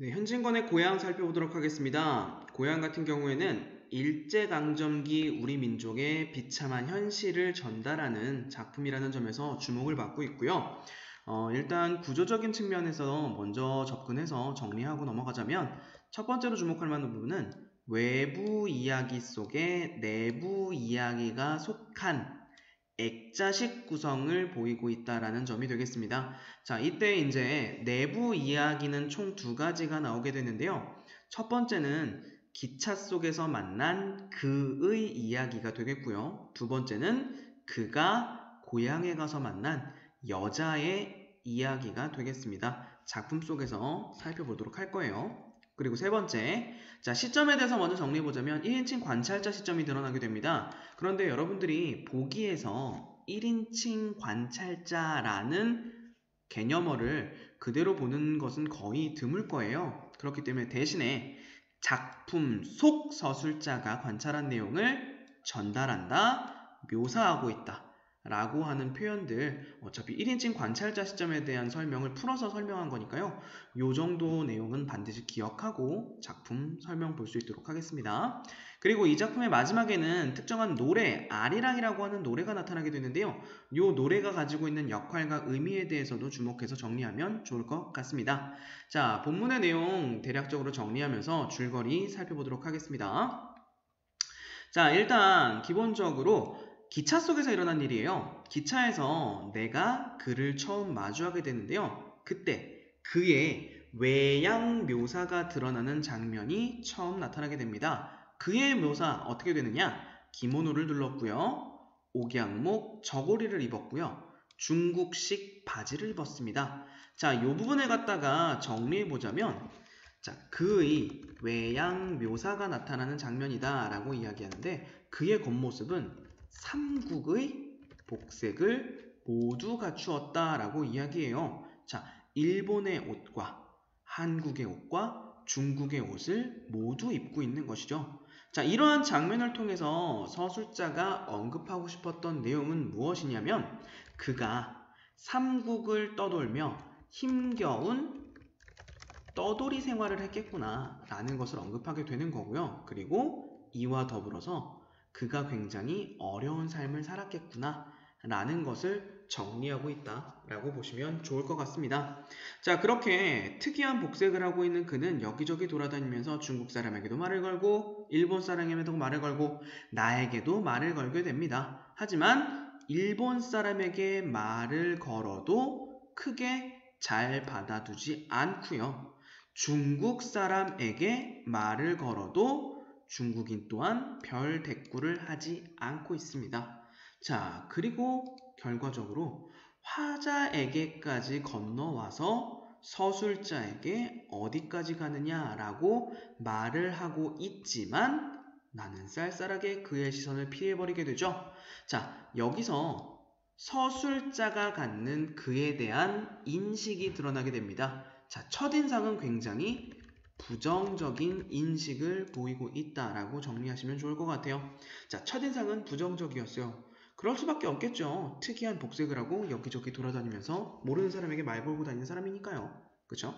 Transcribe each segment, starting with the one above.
네, 현진건의 고향 살펴보도록 하겠습니다. 고향 같은 경우에는 일제강점기 우리 민족의 비참한 현실을 전달하는 작품이라는 점에서 주목을 받고 있고요. 일단 구조적인 측면에서 먼저 접근해서 정리하고 넘어가자면 첫 번째로 주목할 만한 부분은 외부 이야기 속에 내부 이야기가 속한 액자식 구성을 보이고 있다라는 점이 되겠습니다. 자, 이때 이제 내부 이야기는 총 두 가지가 나오게 되는데요. 첫 번째는 기차 속에서 만난 그의 이야기가 되겠고요. 두 번째는 그가 고향에 가서 만난 여자의 이야기가 되겠습니다. 작품 속에서 살펴보도록 할 거예요. 그리고 세 번째, 자, 시점에 대해서 먼저 정리해보자면 1인칭 관찰자 시점이 드러나게 됩니다. 그런데 여러분들이 보기에서 1인칭 관찰자라는 개념어를 그대로 보는 것은 거의 드물 거예요. 그렇기 때문에 대신에 작품 속 서술자가 관찰한 내용을 전달한다, 묘사하고 있다 라고 하는 표현들, 어차피 1인칭 관찰자 시점에 대한 설명을 풀어서 설명한 거니까요. 요 정도 내용은 반드시 기억하고 작품 설명 볼 수 있도록 하겠습니다. 그리고 이 작품의 마지막에는 특정한 노래, 아리랑이라고 하는 노래가 나타나게 되는데요. 요 노래가 가지고 있는 역할과 의미에 대해서도 주목해서 정리하면 좋을 것 같습니다. 자, 본문의 내용 대략적으로 정리하면서 줄거리 살펴보도록 하겠습니다. 자, 일단 기본적으로 기차 속에서 일어난 일이에요. 기차에서 내가 그를 처음 마주하게 되는데요. 그때 그의 외양 묘사가 드러나는 장면이 처음 나타나게 됩니다. 그의 묘사 어떻게 되느냐? 기모노를 둘렀고요. 옥양목 저고리를 입었고요. 중국식 바지를 입었습니다. 자, 이 부분을 갖다가 정리해보자면 자, 그의 외양 묘사가 나타나는 장면이다 라고 이야기하는데 그의 겉모습은 삼국의 복색을 모두 갖추었다 라고 이야기해요. 자, 일본의 옷과 한국의 옷과 중국의 옷을 모두 입고 있는 것이죠. 자, 이러한 장면을 통해서 서술자가 언급하고 싶었던 내용은 무엇이냐면 그가 삼국을 떠돌며 힘겨운 떠돌이 생활을 했겠구나 라는 것을 언급하게 되는 거고요. 그리고 이와 더불어서 그가 굉장히 어려운 삶을 살았겠구나 라는 것을 정리하고 있다 라고 보시면 좋을 것 같습니다. 자, 그렇게 특이한 복색을 하고 있는 그는 여기저기 돌아다니면서 중국 사람에게도 말을 걸고 일본 사람에게도 말을 걸고 나에게도 말을 걸게 됩니다. 하지만 일본 사람에게 말을 걸어도 크게 잘 받아두지 않고요. 중국 사람에게 말을 걸어도 중국인 또한 별 대꾸를 하지 않고 있습니다. 자, 그리고 결과적으로 화자에게까지 건너와서 서술자에게 어디까지 가느냐라고 말을 하고 있지만 나는 쌀쌀하게 그의 시선을 피해버리게 되죠. 자, 여기서 서술자가 갖는 그에 대한 인식이 드러나게 됩니다. 자, 첫인상은 굉장히 부정적인 인식을 보이고 있다라고 정리하시면 좋을 것 같아요. 자, 첫인상은 부정적이었어요. 그럴 수밖에 없겠죠. 특이한 복색을 하고 여기저기 돌아다니면서 모르는 사람에게 말 걸고 다니는 사람이니까요. 그쵸?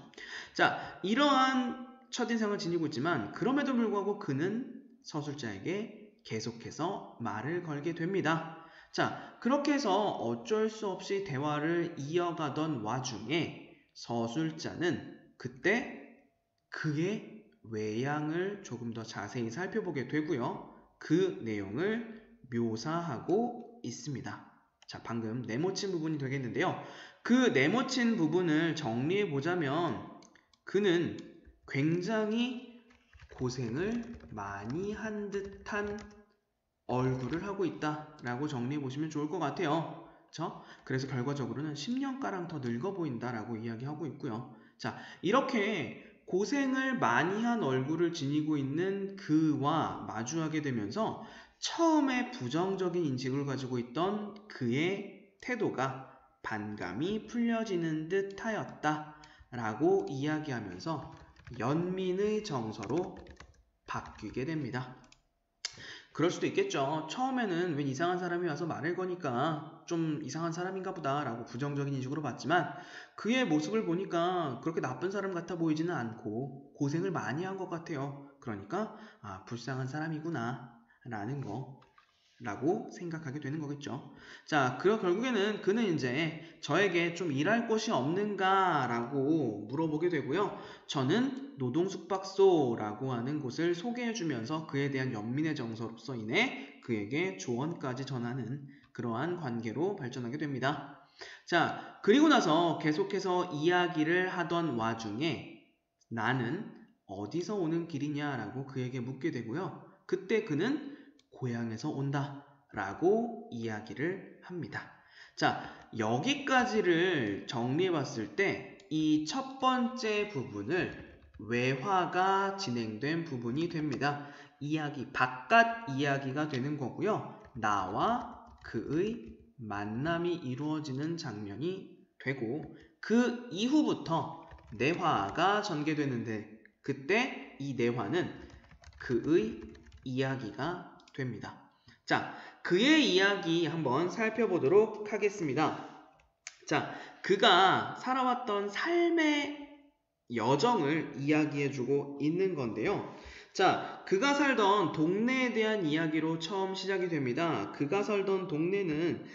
자, 이러한 첫인상을 지니고 있지만 그럼에도 불구하고 그는 서술자에게 계속해서 말을 걸게 됩니다. 자, 그렇게 해서 어쩔 수 없이 대화를 이어가던 와중에 서술자는 그때 그의 외양을 조금 더 자세히 살펴보게 되고요. 그 내용을 묘사하고 있습니다. 자, 방금 네모친 부분이 되겠는데요. 그 네모친 부분을 정리해 보자면 그는 굉장히 고생을 많이 한 듯한 얼굴을 하고 있다라고 정리해 보시면 좋을 것 같아요. 그래서 결과적으로는 10년가량 더 늙어 보인다라고 이야기하고 있고요. 자, 이렇게 고생을 많이 한 얼굴을 지니고 있는 그와 마주하게 되면서 처음에 부정적인 인식을 가지고 있던 그의 태도가 반감이 풀려지는 듯 하였다 라고 이야기하면서 연민의 정서로 바뀌게 됩니다. 그럴 수도 있겠죠. 처음에는 웬 이상한 사람이 와서 말을 거니까 좀 이상한 사람인가 보다 라고 부정적인 인식으로 봤지만 그의 모습을 보니까 그렇게 나쁜 사람 같아 보이지는 않고 고생을 많이 한 것 같아요. 그러니까 불쌍한 사람이구나 라는 거 라고 생각하게 되는 거겠죠. 자, 결국에는 그는 이제 저에게 좀 일할 곳이 없는가 라고 물어보게 되고요. 저는 노동숙박소라고 하는 곳을 소개해주면서 그에 대한 연민의 정서로서 인해 그에게 조언까지 전하는 그러한 관계로 발전하게 됩니다. 자, 그리고 나서 계속해서 이야기를 하던 와중에 나는 어디서 오는 길이냐라고 그에게 묻게 되고요. 그때 그는 고향에서 온다 라고 이야기를 합니다. 자, 여기까지를 정리해 봤을 때 이 첫 번째 부분을 외화가 진행된 부분이 됩니다. 바깥 이야기가 되는 거고요. 나와 그의 만남이 이루어지는 장면이 되고 그 이후부터 내화가 전개되는데 그때 이 내화는 그의 이야기가 됩니다. 자, 그의 이야기 한번 살펴보도록 하겠습니다. 자, 그가 살아왔던 삶의 여정을 이야기해주고 있는 건데요. 자, 그가 살던 동네에 대한 이야기로 처음 시작이 됩니다. 그가 살던 동네는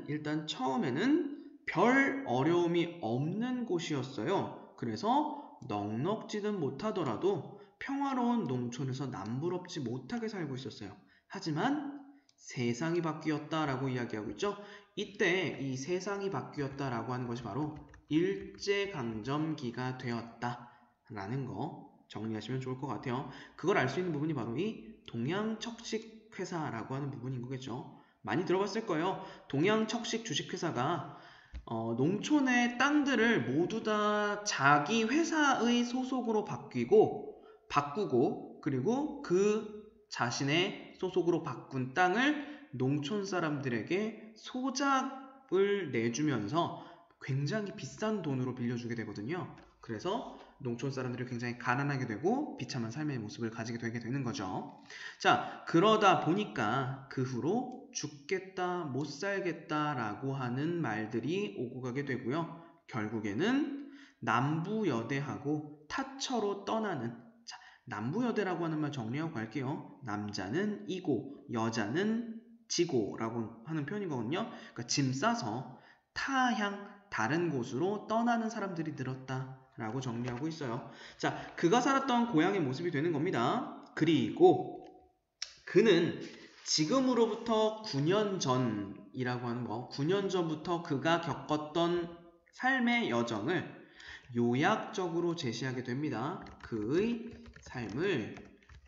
일단 처음에는 별 어려움이 없는 곳이었어요. 그래서 넉넉지는 못하더라도 평화로운 농촌에서 남부럽지 못하게 살고 있었어요. 하지만 세상이 바뀌었다라고 이야기하고 있죠. 이때 이 세상이 바뀌었다라고 하는 것이 바로 일제강점기가 되었다라는 거 정리하시면 좋을 것 같아요. 그걸 알 수 있는 부분이 바로 이 동양척식회사라고 하는 부분인 거겠죠. 많이 들어봤을 거예요. 동양척식 주식회사가 농촌의 땅들을 모두 다 자기 회사의 소속으로 바꾸고 그리고 그 자신의 소속으로 바꾼 땅을 농촌 사람들에게 소작을 내주면서 굉장히 비싼 돈으로 빌려주게 되거든요. 그래서 농촌 사람들이 굉장히 가난하게 되고 비참한 삶의 모습을 가지게 되게 되는 거죠. 자, 그러다 보니까 그 후로 죽겠다, 못 살겠다라고 하는 말들이 오고 가게 되고요. 결국에는 남부여대하고 타처로 떠나는, 자, 남부여대라고 하는 말 정리하고 갈게요. 남자는 이고, 여자는 지고라고 하는 표현이거든요. 그러니까 짐 싸서 다른 곳으로 떠나는 사람들이 늘었다라고 정리하고 있어요. 자, 그가 살았던 고향의 모습이 되는 겁니다. 그리고 그는 지금으로부터 9년 전이라고 하는 거, 9년 전부터 그가 겪었던 삶의 여정을 요약적으로 제시하게 됩니다. 그의 삶을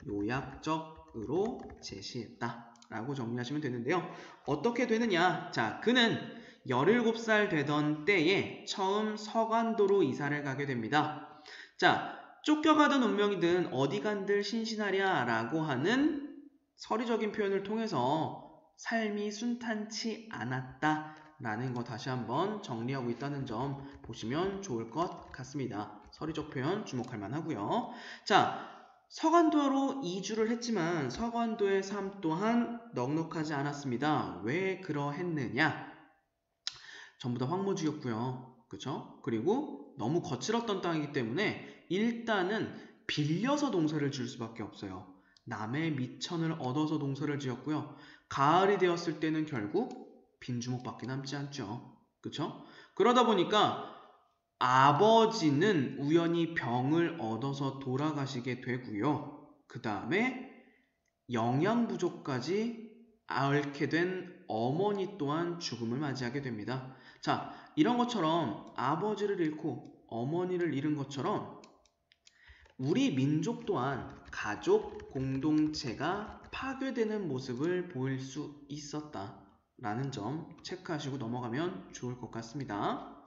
요약적으로 제시했다라고 정리하시면 되는데요. 어떻게 되느냐? 자, 그는 17살 되던 때에 처음 서간도로 이사를 가게 됩니다. 자, 쫓겨가던 운명이든 어디 간들 신신하랴 라고 하는 서리적인 표현을 통해서 삶이 순탄치 않았다 라는 거 다시 한번 정리하고 있다는 점 보시면 좋을 것 같습니다. 서리적 표현 주목할 만하고요. 자, 서간도로 이주를 했지만 서간도의 삶 또한 넉넉하지 않았습니다. 왜 그러했느냐? 전부 다 황무지였고요. 그쵸? 그리고 너무 거칠었던 땅이기 때문에 일단은 빌려서 농사를 지을 수밖에 없어요. 남의 미천을 얻어서 농사를 지었고요. 가을이 되었을 때는 결국 빈주먹밖에 남지 않죠. 그쵸? 그러다 보니까 아버지는 우연히 병을 얻어서 돌아가시게 되고요. 그 다음에 영양 부족까지 앓게 된 어머니 또한 죽음을 맞이하게 됩니다. 자, 이런 것처럼 아버지를 잃고 어머니를 잃은 것처럼 우리 민족 또한 가족 공동체가 파괴되는 모습을 보일 수 있었다라는 점 체크하시고 넘어가면 좋을 것 같습니다.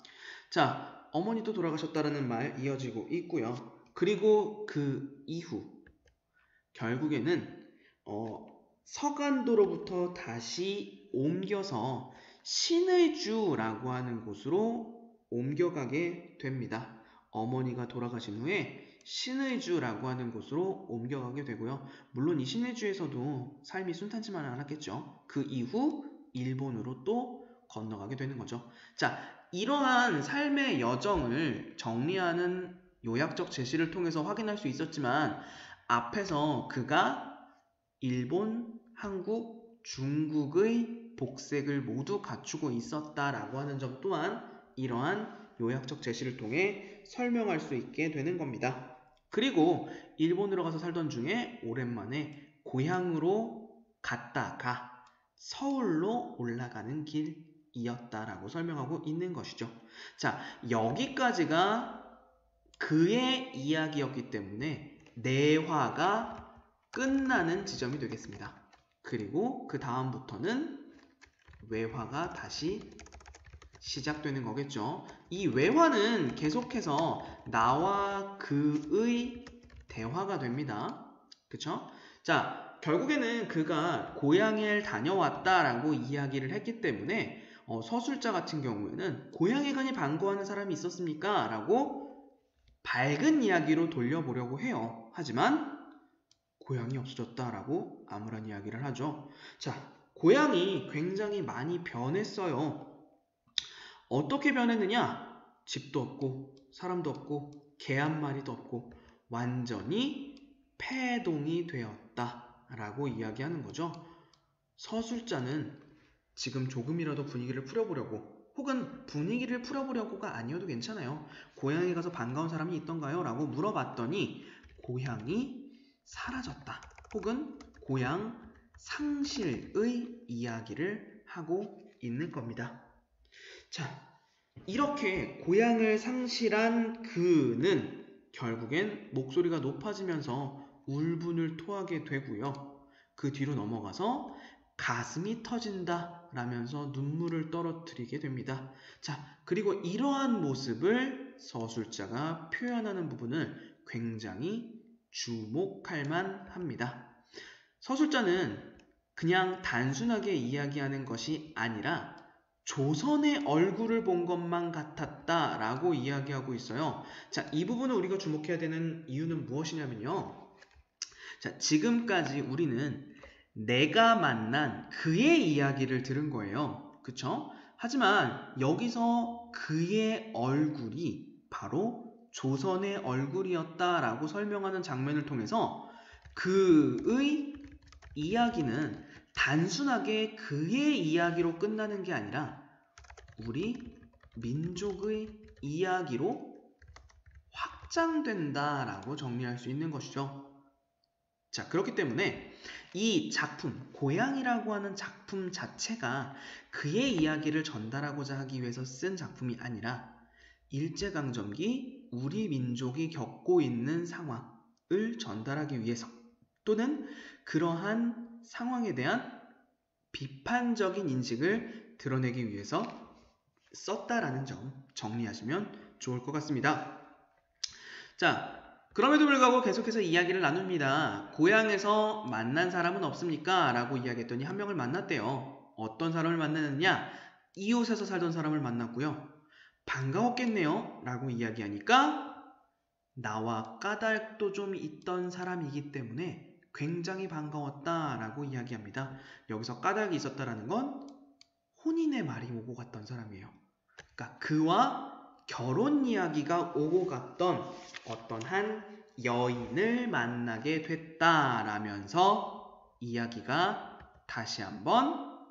자, 어머니도 돌아가셨다라는 말 이어지고 있고요. 그리고 그 이후 결국에는 서간도로부터 다시 옮겨서 신의주라고 하는 곳으로 옮겨가게 됩니다. 어머니가 돌아가신 후에 신의주라고 하는 곳으로 옮겨가게 되고요. 물론 이 신의주에서도 삶이 순탄치만은 않았겠죠. 그 이후 일본으로 또 건너가게 되는 거죠. 자, 이러한 삶의 여정을 정리하는 요약적 제시를 통해서 확인할 수 있었지만 앞에서 그가 일본, 한국, 중국의 복색을 모두 갖추고 있었다라고 하는 점 또한 이러한 요약적 제시를 통해 설명할 수 있게 되는 겁니다. 그리고 일본으로 가서 살던 중에 오랜만에 고향으로 갔다가 서울로 올라가는 길이었다라고 설명하고 있는 것이죠. 자, 여기까지가 그의 이야기였기 때문에 내화가 끝나는 지점이 되겠습니다. 그리고 그 다음부터는 외화가 다시 시작되는 거겠죠. 이 외화는 계속해서 나와 그의 대화가 됩니다. 그쵸? 자, 결국에는 그가 고향에 다녀왔다라고 이야기를 했기 때문에 서술자 같은 경우에는 고향에 가니 반가워하는 사람이 있었습니까? 라고 밝은 이야기로 돌려보려고 해요. 하지만 고향이 없어졌다라고 암울한 이야기를 하죠. 자, 고향이 굉장히 많이 변했어요. 어떻게 변했느냐? 집도 없고 사람도 없고 개 한 마리도 없고 완전히 폐동이 되었다라고 이야기하는 거죠. 서술자는 지금 조금이라도 분위기를 풀어보려고 혹은 분위기를 풀어보려고가 아니어도 괜찮아요. 고향에 가서 반가운 사람이 있던가요? 라고 물어봤더니 고향이 사라졌다 혹은 고향 상실의 이야기를 하고 있는 겁니다. 자, 이렇게 고향을 상실한 그는 결국엔 목소리가 높아지면서 울분을 토하게 되고요. 그 뒤로 넘어가서 가슴이 터진다 라면서 눈물을 떨어뜨리게 됩니다. 자, 그리고 이러한 모습을 서술자가 표현하는 부분을 굉장히 주목할 만합니다. 서술자는 그냥 단순하게 이야기하는 것이 아니라 조선의 얼굴을 본 것만 같았다 라고 이야기하고 있어요. 자, 이 부분을 우리가 주목해야 되는 이유는 무엇이냐면요. 자, 지금까지 우리는 내가 만난 그의 이야기를 들은 거예요. 그쵸? 하지만 여기서 그의 얼굴이 바로 조선의 얼굴이었다라고 설명하는 장면을 통해서 그의 이야기는 단순하게 그의 이야기로 끝나는 게 아니라 우리 민족의 이야기로 확장된다라고 정리할 수 있는 것이죠. 자, 그렇기 때문에 이 작품, 고향이라고 하는 작품 자체가 그의 이야기를 전달하고자 하기 위해서 쓴 작품이 아니라 일제강점기 우리 민족이 겪고 있는 상황을 전달하기 위해서 또는 그러한 상황에 대한 비판적인 인식을 드러내기 위해서 썼다라는 점 정리하시면 좋을 것 같습니다. 자, 그럼에도 불구하고 계속해서 이야기를 나눕니다. 고향에서 만난 사람은 없습니까? 라고 이야기했더니 한 명을 만났대요. 어떤 사람을 만났느냐? 이웃에서 살던 사람을 만났고요. 반가웠겠네요? 라고 이야기하니까 나와 까닭도 좀 있던 사람이기 때문에 굉장히 반가웠다라고 이야기합니다. 여기서 까닭이 있었다라는 건 혼인의 말이 오고 갔던 사람이에요. 그러니까 그와 결혼 이야기가 오고 갔던 어떤 한 여인을 만나게 됐다라면서 이야기가 다시 한번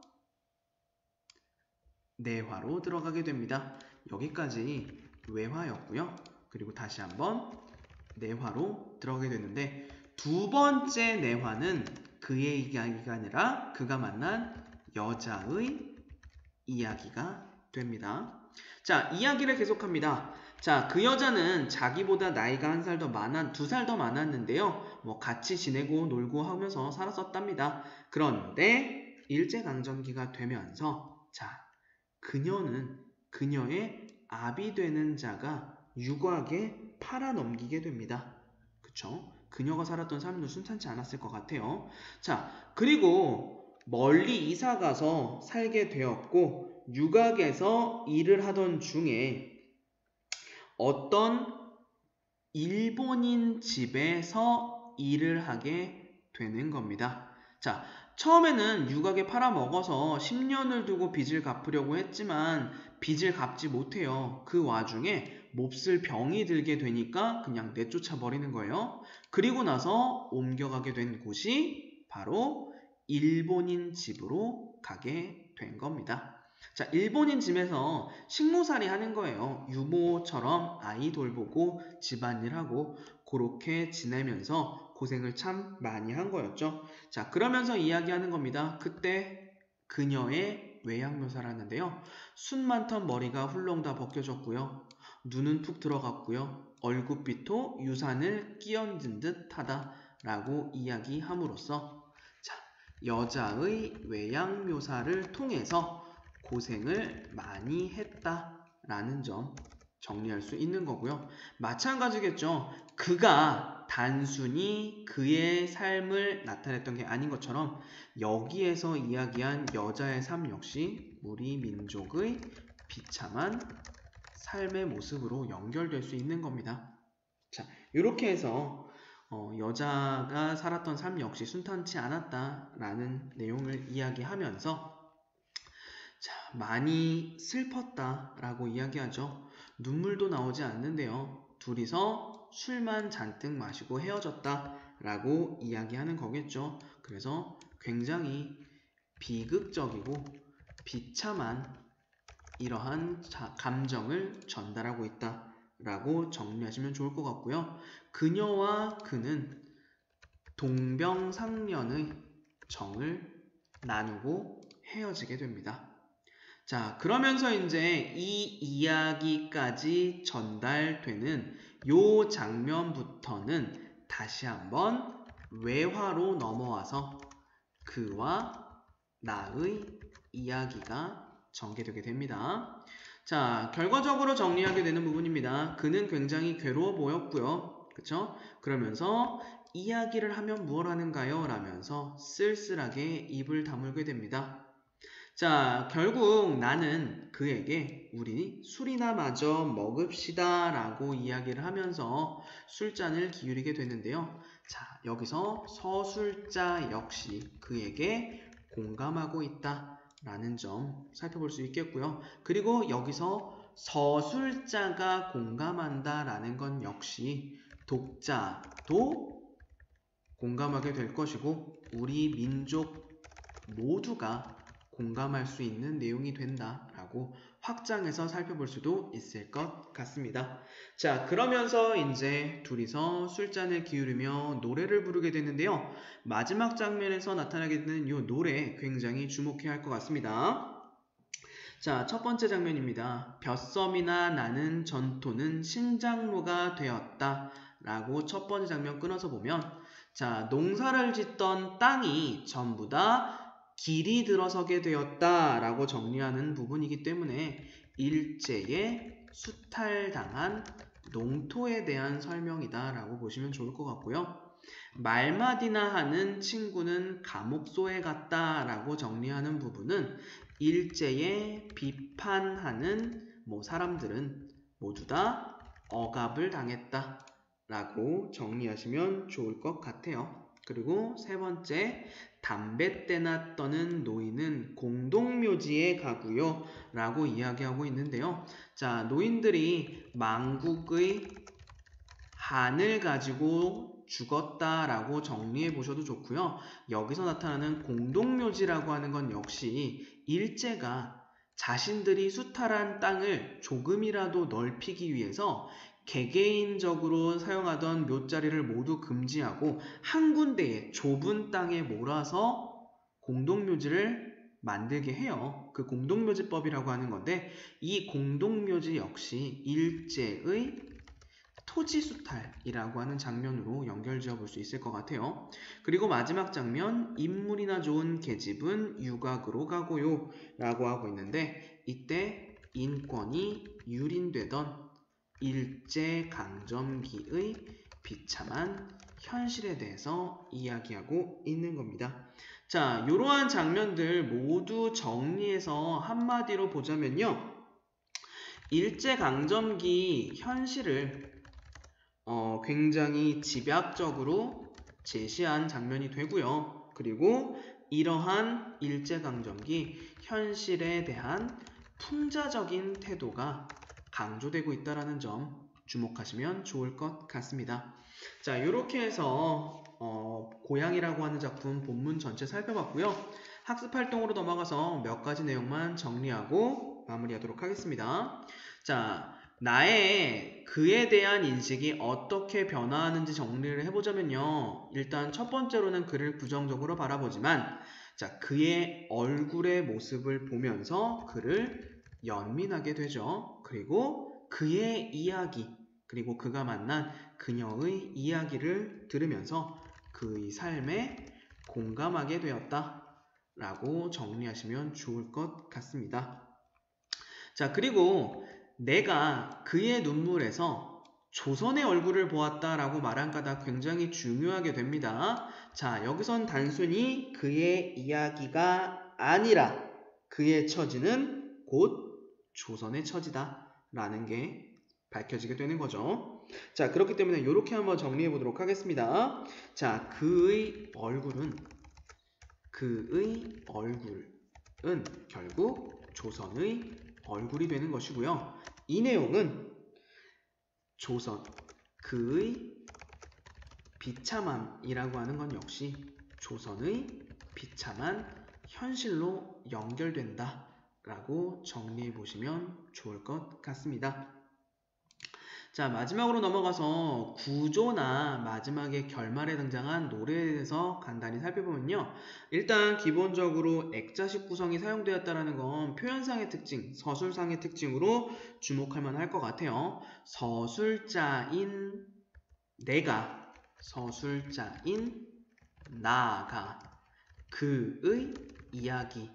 내화로 들어가게 됩니다. 여기까지 외화였고요. 그리고 다시 한번 내화로 들어가게 되는데 두 번째 내화는 그의 이야기가 아니라 그가 만난 여자의 이야기가 됩니다. 자, 이야기를 계속합니다. 자, 그 여자는 자기보다 나이가 한 살 더 두 살 더 많았는데요. 같이 지내고 놀고 하면서 살았었답니다. 그런데 일제강점기가 되면서 자, 그녀의 아비 되는 자가 유곽에 팔아넘기게 됩니다. 그쵸? 그녀가 살았던 삶도 순탄치 않았을 것 같아요. 자, 그리고 멀리 이사가서 살게 되었고 유곽에서 일을 하던 중에 어떤 일본인 집에서 일을 하게 되는 겁니다. 자, 처음에는 유각에 팔아먹어서 10년을 두고 빚을 갚으려고 했지만 빚을 갚지 못해요. 그 와중에 몹쓸 병이 들게 되니까 그냥 내쫓아 버리는 거예요. 그리고 나서 옮겨가게 된 곳이 바로 일본인 집으로 가게 된 겁니다. 자, 일본인 집에서 식모살이 하는 거예요. 유모처럼 아이 돌보고 집안일하고 그렇게 지내면서 고생을 참 많이 한 거였죠. 자, 그러면서 이야기하는 겁니다. 그때 그녀의 외양 묘사를 하는데요. 순 많던 머리가 훌렁 다 벗겨졌고요. 눈은 푹 들어갔고요. 얼굴빛도 유산을 끼얹은 듯 하다라고 이야기함으로써 자, 여자의 외양 묘사를 통해서 고생을 많이 했다라는 점 정리할 수 있는 거고요. 마찬가지겠죠. 그가 단순히 그의 삶을 나타냈던 게 아닌 것처럼 여기에서 이야기한 여자의 삶 역시 우리 민족의 비참한 삶의 모습으로 연결될 수 있는 겁니다. 자, 이렇게 해서 여자가 살았던 삶 역시 순탄치 않았다라는 내용을 이야기하면서 자, 많이 슬펐다라고 이야기하죠. 눈물도 나오지 않는데요. 둘이서 술만 잔뜩 마시고 헤어졌다라고 이야기하는 거겠죠. 그래서 굉장히 비극적이고 비참한 이러한 감정을 전달하고 있다라고 정리하시면 좋을 것 같고요. 그녀와 그는 동병상련의 정을 나누고 헤어지게 됩니다. 자, 그러면서 이제 이 이야기까지 전달되는 요 장면부터는 다시 한번 외화로 넘어와서 그와 나의 이야기가 전개되게 됩니다. 자, 결과적으로 정리하게 되는 부분입니다. 그는 굉장히 괴로워 보였고요. 그쵸? 그러면서 이야기를 하면 무엇 하는가요? 라면서 쓸쓸하게 입을 다물게 됩니다. 자, 결국 나는 그에게 우리 술이나 마저 먹읍시다 라고 이야기를 하면서 술잔을 기울이게 되는데요. 자, 여기서 서술자 역시 그에게 공감하고 있다 라는 점 살펴볼 수 있겠고요. 그리고 여기서 서술자가 공감한다 라는 건 역시 독자도 공감하게 될 것이고 우리 민족 모두가 공감할 수 있는 내용이 된다라고 확장해서 살펴볼 수도 있을 것 같습니다. 자, 그러면서 이제 둘이서 술잔을 기울이며 노래를 부르게 되는데요. 마지막 장면에서 나타나게 되는 이 노래 굉장히 주목해야 할 것 같습니다. 자, 첫 번째 장면입니다. 벼섬이나 나는 전토는 신장로가 되었다 라고 첫 번째 장면 끊어서 보면 자, 농사를 짓던 땅이 전부 다 길이 들어서게 되었다라고 정리하는 부분이기 때문에 일제에 수탈당한 농토에 대한 설명이다라고 보시면 좋을 것 같고요. 말마디나 하는 친구는 감옥소에 갔다라고 정리하는 부분은 일제에 비판하는 사람들은 모두 다 억압을 당했다라고 정리하시면 좋을 것 같아요. 그리고 세 번째, 담배 떼나 떠는 노인은 공동묘지에 가고요 라고 이야기하고 있는데요. 자, 노인들이 망국의 한을 가지고 죽었다라고 정리해 보셔도 좋고요. 여기서 나타나는 공동묘지라고 하는 건 역시 일제가 자신들이 수탈한 땅을 조금이라도 넓히기 위해서 개개인적으로 사용하던 묘자리를 모두 금지하고 한 군데에 좁은 땅에 몰아서 공동묘지를 만들게 해요. 그 공동묘지법이라고 하는 건데 이 공동묘지 역시 일제의 토지수탈이라고 하는 장면으로 연결지어 볼 수 있을 것 같아요. 그리고 마지막 장면, 인물이나 좋은 계집은 유각으로 가고요 라고 하고 있는데 이때 인권이 유린되던 일제강점기의 비참한 현실에 대해서 이야기하고 있는 겁니다. 자, 이러한 장면들 모두 정리해서 한마디로 보자면요. 일제강점기 현실을 굉장히 집약적으로 제시한 장면이 되고요. 그리고 이러한 일제강점기 현실에 대한 풍자적인 태도가 강조되고 있다는 점 주목하시면 좋을 것 같습니다. 자, 이렇게 해서 고향이라고 하는 작품 본문 전체 살펴봤고요. 학습활동으로 넘어가서 몇 가지 내용만 정리하고 마무리하도록 하겠습니다. 자, 나의 그에 대한 인식이 어떻게 변화하는지 정리를 해보자면요. 일단 첫 번째로는 그를 부정적으로 바라보지만 자, 그의 얼굴의 모습을 보면서 그를 연민하게 되죠. 그리고 그의 이야기, 그리고 그가 만난 그녀의 이야기를 들으면서 그의 삶에 공감하게 되었다 라고 정리하시면 좋을 것 같습니다. 자, 그리고 내가 그의 눈물에서 조선의 얼굴을 보았다라고 말한 까닭 굉장히 중요하게 됩니다. 자, 여기선 단순히 그의 이야기가 아니라 그의 처지는 곧 조선의 처지다 라는 게 밝혀지게 되는 거죠. 자, 그렇기 때문에 이렇게 한번 정리해 보도록 하겠습니다. 자, 그의 얼굴은 결국 조선의 얼굴이 되는 것이고요. 이 내용은 그의 비참함이라고 하는 건 역시 조선의 비참한 현실로 연결된다 라고 정리해 보시면 좋을 것 같습니다. 자, 마지막으로 넘어가서 구조나 마지막에 결말에 등장한 노래에 대해서 간단히 살펴보면요. 일단 기본적으로 액자식 구성이 사용되었다는 건 표현상의 특징, 서술상의 특징으로 주목할 만할 것 같아요. 서술자인 내가, 서술자인 나가, 그의 이야기,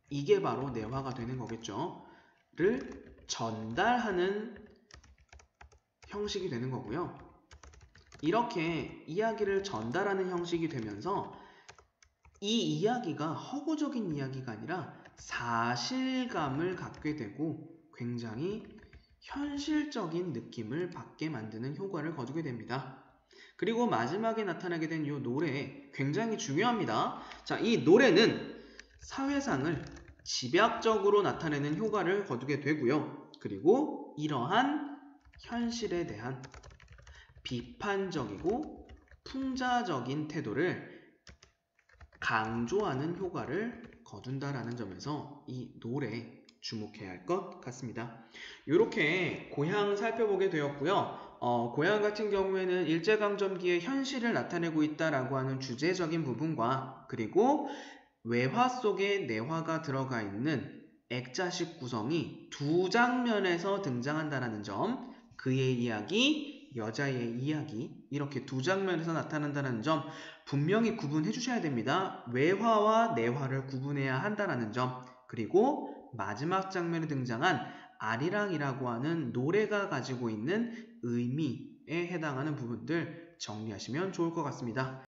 이게 바로 내화가 되는 거겠죠. 를 전달하는 형식이 되는 거고요. 이렇게 이야기를 전달하는 형식이 되면서 이 이야기가 허구적인 이야기가 아니라 사실감을 갖게 되고 굉장히 현실적인 느낌을 받게 만드는 효과를 거두게 됩니다. 그리고 마지막에 나타나게 된 이 노래 굉장히 중요합니다. 자, 이 노래는 사회상을 집약적으로 나타내는 효과를 거두게 되고요. 그리고 이러한 현실에 대한 비판적이고 풍자적인 태도를 강조하는 효과를 거둔다라는 점에서 이 노래에 주목해야 할 것 같습니다. 이렇게 고향 살펴보게 되었고요. 고향 같은 경우에는 일제강점기의 현실을 나타내고 있다라고 하는 주제적인 부분과 그리고 외화 속에 내화가 들어가 있는 액자식 구성이 두 장면에서 등장한다는 점, 그의 이야기, 여자의 이야기 이렇게 두 장면에서 나타난다는 점 분명히 구분해 주셔야 됩니다. 외화와 내화를 구분해야 한다는 점, 그리고 마지막 장면에 등장한 아리랑이라고 하는 노래가 가지고 있는 의미에 해당하는 부분들 정리하시면 좋을 것 같습니다.